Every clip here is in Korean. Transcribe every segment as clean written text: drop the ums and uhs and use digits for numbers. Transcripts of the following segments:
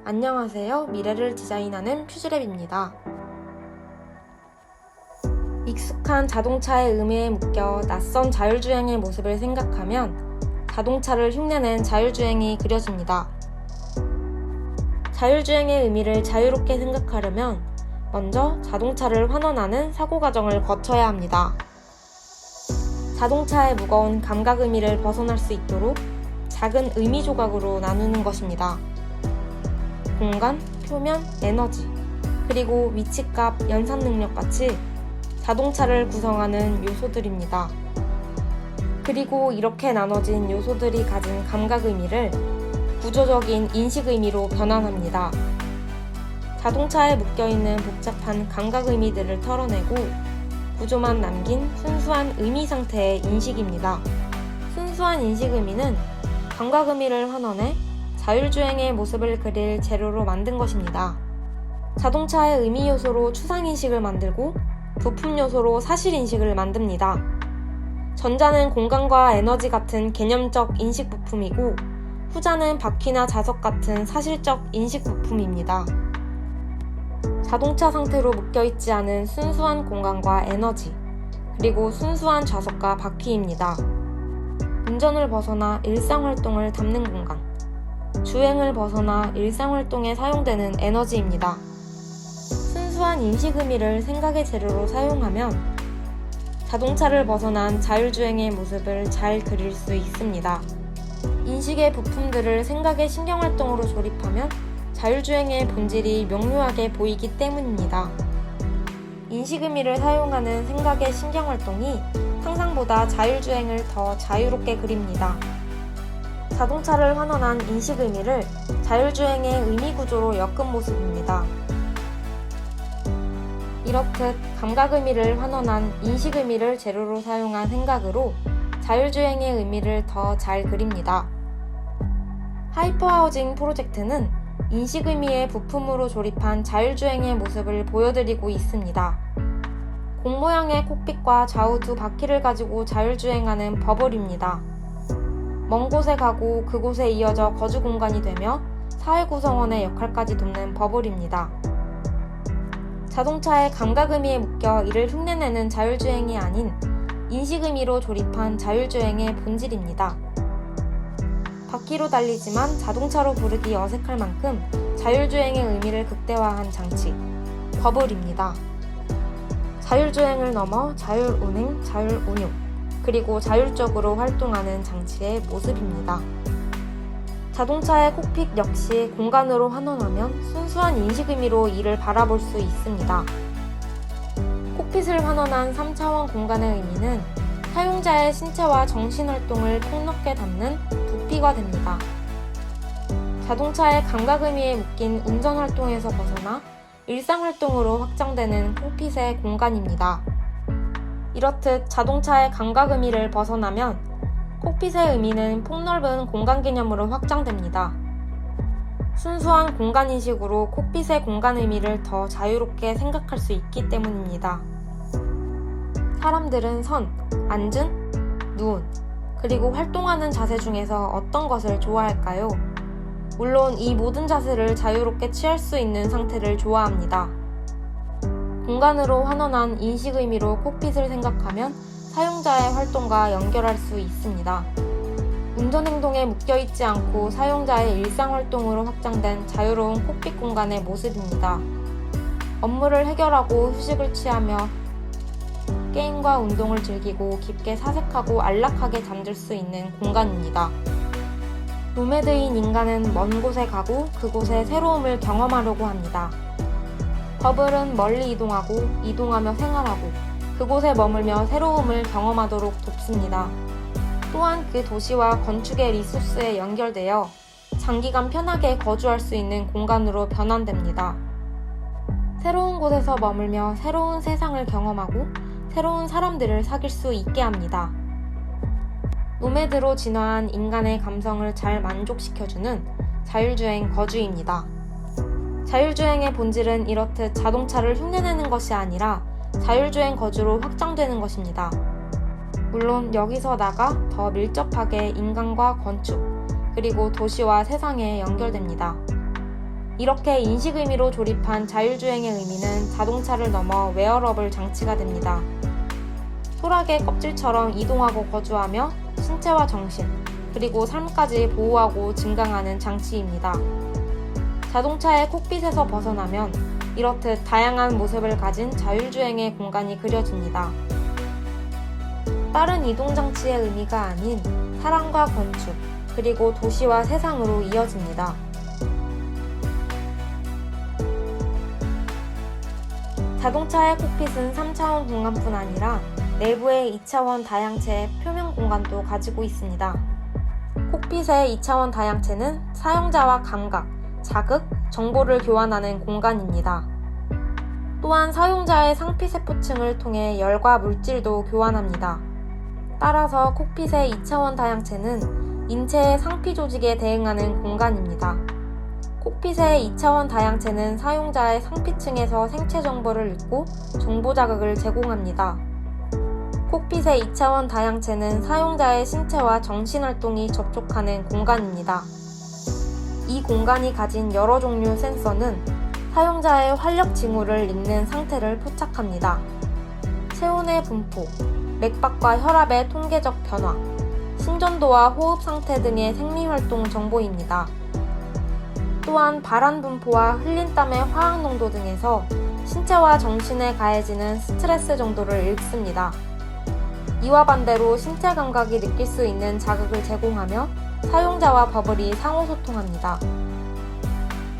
안녕하세요. 미래를 디자인하는 퓨즈랩입니다. 익숙한 자동차의 의미에 묶여 낯선 자율주행의 모습을 생각하면 자동차를 흉내낸 자율주행이 그려집니다. 자율주행의 의미를 자유롭게 생각하려면 먼저 자동차를 환원하는 사고 과정을 거쳐야 합니다. 자동차의 무거운 감각 의미를 벗어날 수 있도록 작은 의미 조각으로 나누는 것입니다. 공간, 표면, 에너지, 그리고 위치값, 연산 능력같이 자동차를 구성하는 요소들입니다. 그리고 이렇게 나눠진 요소들이 가진 감각 의미를 구조적인 인식 의미로 변환합니다. 자동차에 묶여있는 복잡한 감각 의미들을 털어내고 구조만 남긴 순수한 의미 상태의 인식입니다. 순수한 인식 의미는 감각 의미를 환원해 자율주행의 모습을 그릴 재료로 만든 것입니다. 자동차의 의미 요소로 추상인식을 만들고 부품 요소로 사실인식을 만듭니다. 전자는 공간과 에너지 같은 개념적 인식 부품이고 후자는 바퀴나 자석 같은 사실적 인식 부품입니다. 자동차 상태로 묶여있지 않은 순수한 공간과 에너지, 그리고 순수한 좌석과 바퀴입니다. 운전을 벗어나 일상활동을 담는 공간, 주행을 벗어나 일상활동에 사용되는 에너지입니다. 순수한 인식 의미를 생각의 재료로 사용하면 자동차를 벗어난 자율주행의 모습을 잘 그릴 수 있습니다. 인식의 부품들을 생각의 신경활동으로 조립하면 자율주행의 본질이 명료하게 보이기 때문입니다. 인식 의미를 사용하는 생각의 신경활동이 상상보다 자율주행을 더 자유롭게 그립니다. 자동차를 환원한 인식 의미를 자율주행의 의미 구조로 엮은 모습입니다. 이렇듯 감각 의미를 환원한 인식 의미를 재료로 사용한 생각으로 자율주행의 의미를 더 잘 그립니다. 하이퍼하우징 프로젝트는 인식 의미의 부품으로 조립한 자율주행의 모습을 보여드리고 있습니다. 공 모양의 콕핏과 좌우 두 바퀴를 가지고 자율주행하는 버블입니다. 먼 곳에 가고 그곳에 이어져 거주 공간이 되며 사회 구성원의 역할까지 돕는 버블입니다. 자동차의 감각 의미에 묶여 이를 흉내내는 자율주행이 아닌 인식 의미로 조립한 자율주행의 본질입니다. 바퀴로 달리지만 자동차로 부르기 어색할 만큼 자율주행의 의미를 극대화한 장치, 버블입니다. 자율주행을 넘어 자율운행, 자율운용, 그리고 자율적으로 활동하는 장치의 모습입니다. 자동차의 콕핏 역시 공간으로 환원하면 순수한 인식 의미로 이를 바라볼 수 있습니다. 콕핏을 환원한 3차원 공간의 의미는 사용자의 신체와 정신활동을 폭넓게 담는 부피가 됩니다. 자동차의 감각 의미에 묶인 운전활동에서 벗어나 일상활동으로 확장되는 콕핏의 공간입니다. 이렇듯 자동차의 감각 의미를 벗어나면 콕핏의 의미는 폭넓은 공간 개념으로 확장됩니다. 순수한 공간 인식으로 콕핏의 공간 의미를 더 자유롭게 생각할 수 있기 때문입니다. 사람들은 선, 앉은, 누운, 그리고 활동하는 자세 중에서 어떤 것을 좋아할까요? 물론 이 모든 자세를 자유롭게 취할 수 있는 상태를 좋아합니다. 공간으로 환원한 인식 의미로 콕핏을 생각하면 사용자의 활동과 연결할 수 있습니다. 운전 행동에 묶여있지 않고 사용자의 일상활동으로 확장된 자유로운 콕핏 공간의 모습입니다. 업무를 해결하고 휴식을 취하며 게임과 운동을 즐기고 깊게 사색하고 안락하게 잠들 수 있는 공간입니다. 노매드인 인간은 먼 곳에 가고 그곳의 새로움을 경험하려고 합니다. 버블은 멀리 이동하며 생활하고 그곳에 머물며 새로움을 경험하도록 돕습니다. 또한 그 도시와 건축의 리소스에 연결되어 장기간 편하게 거주할 수 있는 공간으로 변환됩니다. 새로운 곳에서 머물며 새로운 세상을 경험하고 새로운 사람들을 사귈 수 있게 합니다. 노매드로 진화한 인간의 감성을 잘 만족시켜주는 자율주행 거주입니다. 자율주행의 본질은 이렇듯 자동차를 흉내내는 것이 아니라 자율주행 거주로 확장되는 것입니다. 물론 여기서 나가 더 밀접하게 인간과 건축, 그리고 도시와 세상에 연결됩니다. 이렇게 인식 의미로 조립한 자율주행의 의미는 자동차를 넘어 웨어러블 장치가 됩니다. 소라게 껍질처럼 이동하고 거주하며 신체와 정신, 그리고 삶까지 보호하고 증강하는 장치입니다. 자동차의 콕핏에서 벗어나면 이렇듯 다양한 모습을 가진 자율주행의 공간이 그려집니다. 빠른 이동장치의 의미가 아닌 사랑과 건축, 그리고 도시와 세상으로 이어집니다. 자동차의 콕핏은 3차원 공간뿐 아니라 내부의 2차원 다양체의 표면 공간도 가지고 있습니다. 콕핏의 2차원 다양체는 사용자와 감각, 자극, 정보를 교환하는 공간입니다. 또한 사용자의 상피세포층을 통해 열과 물질도 교환합니다. 따라서 콕핏의 2차원 다양체는 인체의 상피 조직에 대응하는 공간입니다. 콕핏의 2차원 다양체는 사용자의 상피층에서 생체 정보를 읽고 정보 자극을 제공합니다. 콕핏의 2차원 다양체는 사용자의 신체와 정신활동이 접촉하는 공간입니다. 이 공간이 가진 여러 종류 센서는 사용자의 활력 징후를 읽는 상태를 포착합니다. 체온의 분포, 맥박과 혈압의 통계적 변화, 심전도와 호흡 상태 등의 생리활동 정보입니다. 또한 발한 분포와 흘린 땀의 화학 농도 등에서 신체와 정신에 가해지는 스트레스 정도를 읽습니다. 이와 반대로 신체 감각이 느낄 수 있는 자극을 제공하며 사용자와 버블이 상호소통합니다.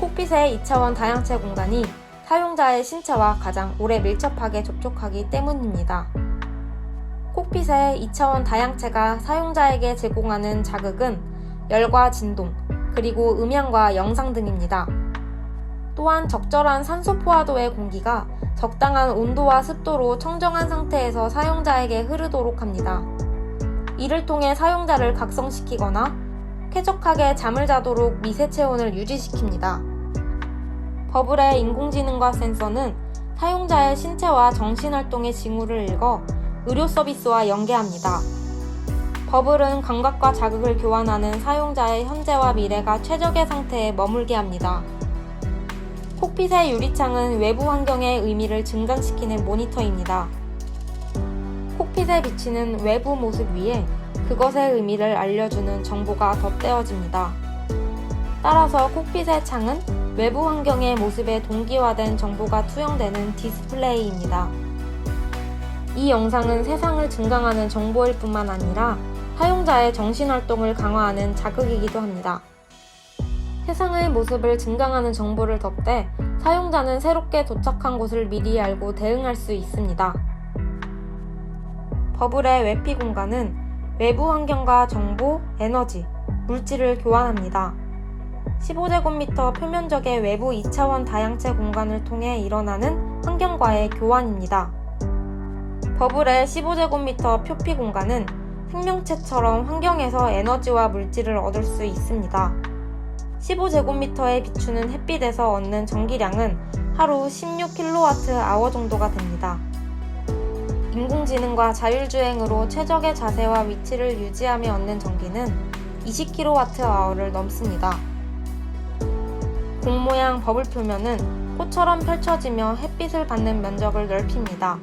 콕핏의 2차원 다양체 공간이 사용자의 신체와 가장 오래 밀접하게 접촉하기 때문입니다. 콕핏의 2차원 다양체가 사용자에게 제공하는 자극은 열과 진동, 그리고 음향과 영상 등입니다. 또한 적절한 산소 포화도의 공기가 적당한 온도와 습도로 청정한 상태에서 사용자에게 흐르도록 합니다. 이를 통해 사용자를 각성시키거나 쾌적하게 잠을 자도록 미세 체온을 유지시킵니다. 버블의 인공지능과 센서는 사용자의 신체와 정신활동의 징후를 읽어 의료 서비스와 연계합니다. 버블은 감각과 자극을 교환하는 사용자의 현재와 미래가 최적의 상태에 머물게 합니다. 콕핏의 유리창은 외부 환경의 의미를 증강시키는 모니터입니다. 콕핏에 비치는 외부 모습 위에 그것의 의미를 알려주는 정보가 덧대어집니다. 따라서 콕핏의 창은 외부 환경의 모습에 동기화된 정보가 투영되는 디스플레이입니다. 이 영상은 세상을 증강하는 정보일 뿐만 아니라 사용자의 정신활동을 강화하는 자극이기도 합니다. 세상의 모습을 증강하는 정보를 덧대 사용자는 새롭게 도착한 곳을 미리 알고 대응할 수 있습니다. 버블의 외피 공간은 외부 환경과 정보, 에너지, 물질을 교환합니다. 15제곱미터 표면적의 외부 2차원 다양체 공간을 통해 일어나는 환경과의 교환입니다. 버블의 15제곱미터 표피 공간은 생명체처럼 환경에서 에너지와 물질을 얻을 수 있습니다. 15제곱미터에 비추는 햇빛에서 얻는 전기량은 하루 16kWh 정도가 됩니다. 인공지능과 자율주행으로 최적의 자세와 위치를 유지하며 얻는 전기는 20kWh를 넘습니다. 공 모양 버블 표면은 꽃처럼 펼쳐지며 햇빛을 받는 면적을 넓힙니다.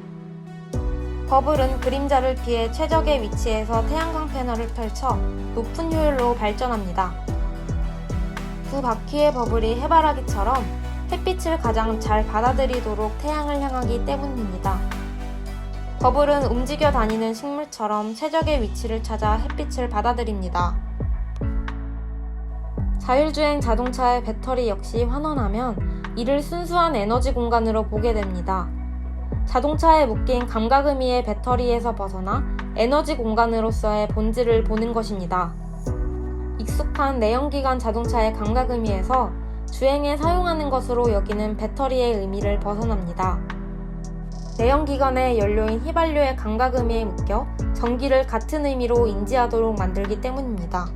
버블은 그림자를 피해 최적의 위치에서 태양광 패널을 펼쳐 높은 효율로 발전합니다. 두 바퀴의 버블이 해바라기처럼 햇빛을 가장 잘 받아들이도록 태양을 향하기 때문입니다. 버블은 움직여 다니는 식물처럼 최적의 위치를 찾아 햇빛을 받아들입니다. 자율주행 자동차의 배터리 역시 환원하면 이를 순수한 에너지 공간으로 보게 됩니다. 자동차에 묶인 감각의미의 배터리에서 벗어나 에너지 공간으로서의 본질을 보는 것입니다. 익숙한 내연기관 자동차의 감각의미에서 주행에 사용하는 것으로 여기는 배터리의 의미를 벗어납니다. 내연기관의 연료인 휘발유의 감각의미에 묶여 전기를 같은 의미로 인지하도록 만들기 때문입니다.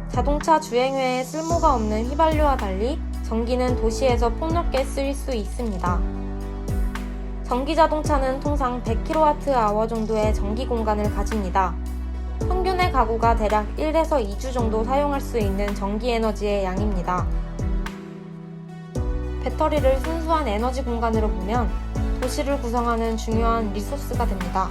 자동차 주행외에 쓸모가 없는 휘발유와 달리 전기는 도시에서 폭넓게 쓰일 수 있습니다. 전기자동차는 통상 100kWh 정도의 전기 공간을 가집니다. 평균의 가구가 대략 1에서 2주 정도 사용할 수 있는 전기 에너지의 양입니다. 배터리를 순수한 에너지 공간으로 보면 도시를 구성하는 중요한 리소스가 됩니다.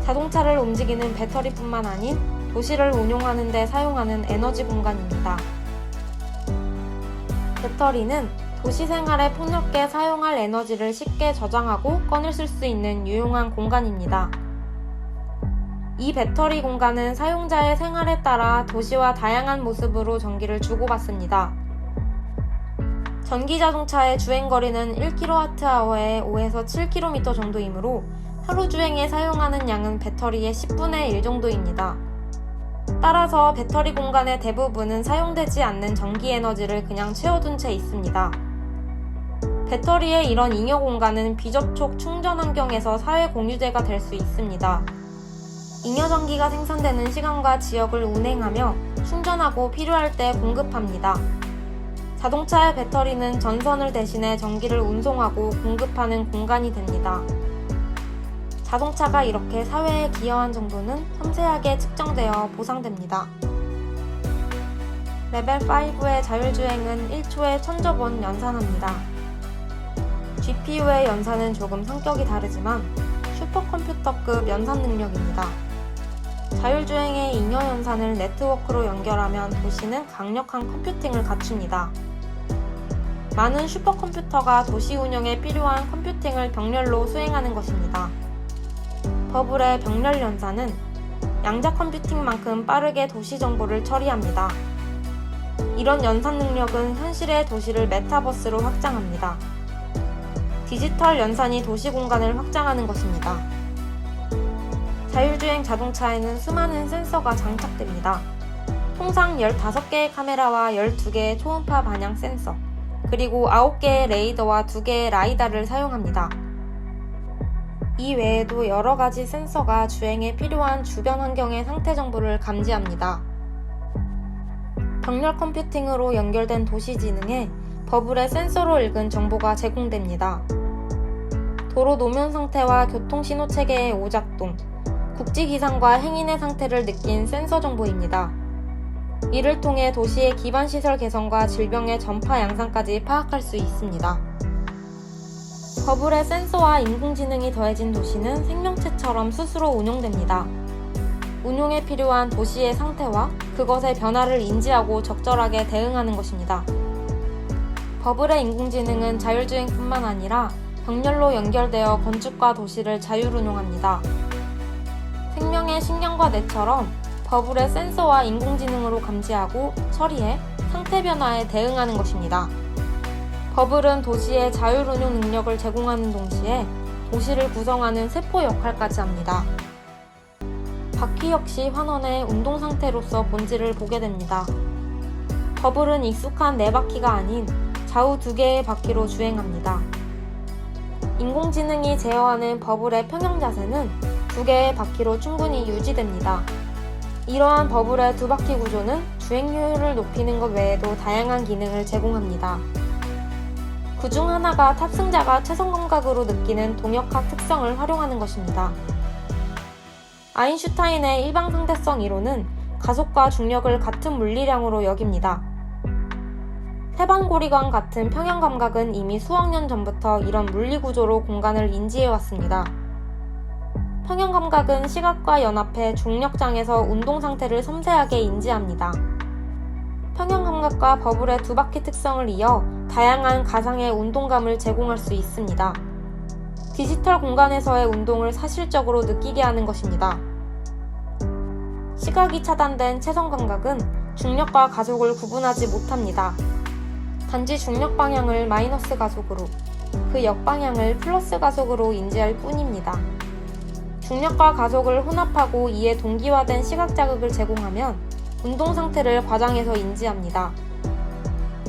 자동차를 움직이는 배터리뿐만 아닌 도시를 운용하는 데 사용하는 에너지 공간입니다. 배터리는 도시 생활에 폭넓게 사용할 에너지를 쉽게 저장하고 꺼내 쓸 수 있는 유용한 공간입니다. 이 배터리 공간은 사용자의 생활에 따라 도시와 다양한 모습으로 전기를 주고받습니다. 전기 자동차의 주행거리는 1kWh에 5에서 7km 정도이므로 하루 주행에 사용하는 양은 배터리의 10분의 1 정도입니다. 따라서 배터리 공간의 대부분은 사용되지 않는 전기 에너지를 그냥 채워둔 채 있습니다. 배터리의 이런 잉여 공간은 비접촉 충전 환경에서 사회 공유재가 될 수 있습니다. 잉여 전기가 생산되는 시간과 지역을 운행하며 충전하고 필요할 때 공급합니다. 자동차의 배터리는 전선을 대신해 전기를 운송하고 공급하는 공간이 됩니다. 자동차가 이렇게 사회에 기여한 정도는 섬세하게 측정되어 보상됩니다. 레벨 5의 자율주행은 1초에 1000번 연산합니다. GPU의 연산은 조금 성격이 다르지만 슈퍼컴퓨터급 연산 능력입니다. 자율주행의 잉여 연산을 네트워크로 연결하면 도시는 강력한 컴퓨팅을 갖춥니다. 많은 슈퍼컴퓨터가 도시 운영에 필요한 컴퓨팅을 병렬로 수행하는 것입니다. 버블의 병렬 연산은 양자 컴퓨팅만큼 빠르게 도시 정보를 처리합니다. 이런 연산 능력은 현실의 도시를 메타버스로 확장합니다. 디지털 연산이 도시 공간을 확장하는 것입니다. 자율주행 자동차에는 수많은 센서가 장착됩니다. 통상 15개의 카메라와 12개의 초음파 반향 센서, 그리고 9개의 레이더와 2개의 라이다를 사용합니다. 이 외에도 여러 가지 센서가 주행에 필요한 주변 환경의 상태 정보를 감지합니다. 병렬 컴퓨팅으로 연결된 도시지능에 버블의 센서로 읽은 정보가 제공됩니다. 도로 노면 상태와 교통신호 체계의 오작동, 국지기상과 행인의 상태를 느낀 센서 정보입니다. 이를 통해 도시의 기반시설 개선과 질병의 전파 양상까지 파악할 수 있습니다. 버블의 센서와 인공지능이 더해진 도시는 생명체처럼 스스로 운용됩니다. 운용에 필요한 도시의 상태와 그것의 변화를 인지하고 적절하게 대응하는 것입니다. 버블의 인공지능은 자율주행뿐만 아니라 병렬로 연결되어 건축과 도시를 자율운용합니다. 생명의 신경과 뇌처럼 버블의 센서와 인공지능으로 감지하고 처리해 상태 변화에 대응하는 것입니다. 버블은 도시의 자율운용 능력을 제공하는 동시에 도시를 구성하는 세포 역할까지 합니다. 바퀴 역시 환원의 운동 상태로서 본질을 보게 됩니다. 버블은 익숙한 4바퀴가 아닌 좌우 2개의 바퀴로 주행합니다. 인공지능이 제어하는 버블의 평형 자세는 2개의 바퀴로 충분히 유지됩니다. 이러한 버블의 2바퀴 구조는 주행 효율을 높이는 것 외에도 다양한 기능을 제공합니다. 그중 하나가 탑승자가 최선 감각으로 느끼는 동역학 특성을 활용하는 것입니다. 아인슈타인의 일방상대성 이론은 가속과 중력을 같은 물리량으로 여깁니다. 해반고리관 같은 평형 감각은 이미 수억 년 전부터 이런 물리 구조로 공간을 인지해왔습니다. 평형 감각은 시각과 연합해 중력장에서 운동 상태를 섬세하게 인지합니다. 평형 감각과 버블의 2바퀴 특성을 이어 다양한 가상의 운동감을 제공할 수 있습니다. 디지털 공간에서의 운동을 사실적으로 느끼게 하는 것입니다. 시각이 차단된 채성 감각은 중력과 가속을 구분하지 못합니다. 단지 중력 방향을 마이너스 가속으로, 그 역방향을 플러스 가속으로 인지할 뿐입니다. 중력과 가속을 혼합하고 이에 동기화된 시각 자극을 제공하면 운동 상태를 과장해서 인지합니다.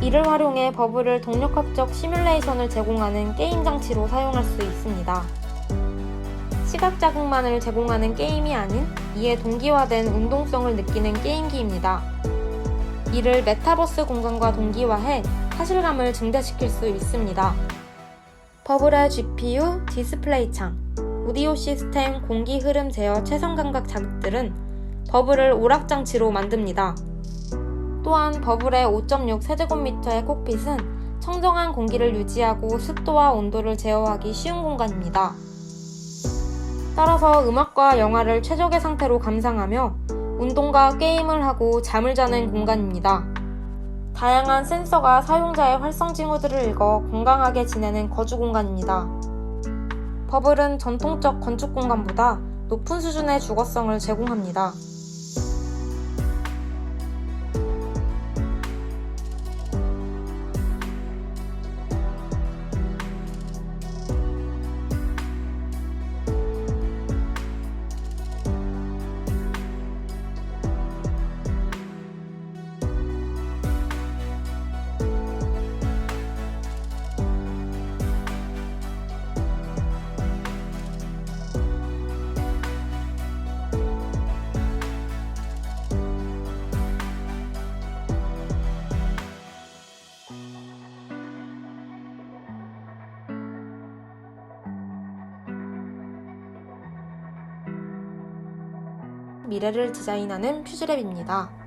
이를 활용해 버블을 동력학적 시뮬레이션을 제공하는 게임 장치로 사용할 수 있습니다. 시각 자극만을 제공하는 게임이 아닌 이에 동기화된 운동성을 느끼는 게임기입니다. 이를 메타버스 공간과 동기화해 사실감을 증대시킬 수 있습니다. 버블의 GPU, 디스플레이 창, 오디오 시스템, 공기 흐름 제어, 채성 감각 자극들은 버블을 오락장치로 만듭니다. 또한 버블의 5.6 세제곱미터의 콕핏은 청정한 공기를 유지하고 습도와 온도를 제어하기 쉬운 공간입니다. 따라서 음악과 영화를 최적의 상태로 감상하며 운동과 게임을 하고 잠을 자는 공간입니다. 다양한 센서가 사용자의 활성 징후들을 읽어 건강하게 지내는 거주 공간입니다. 버블은 전통적 건축 공간보다 높은 수준의 주거성을 제공합니다. 미래를 디자인하는 퓨즈랩입니다.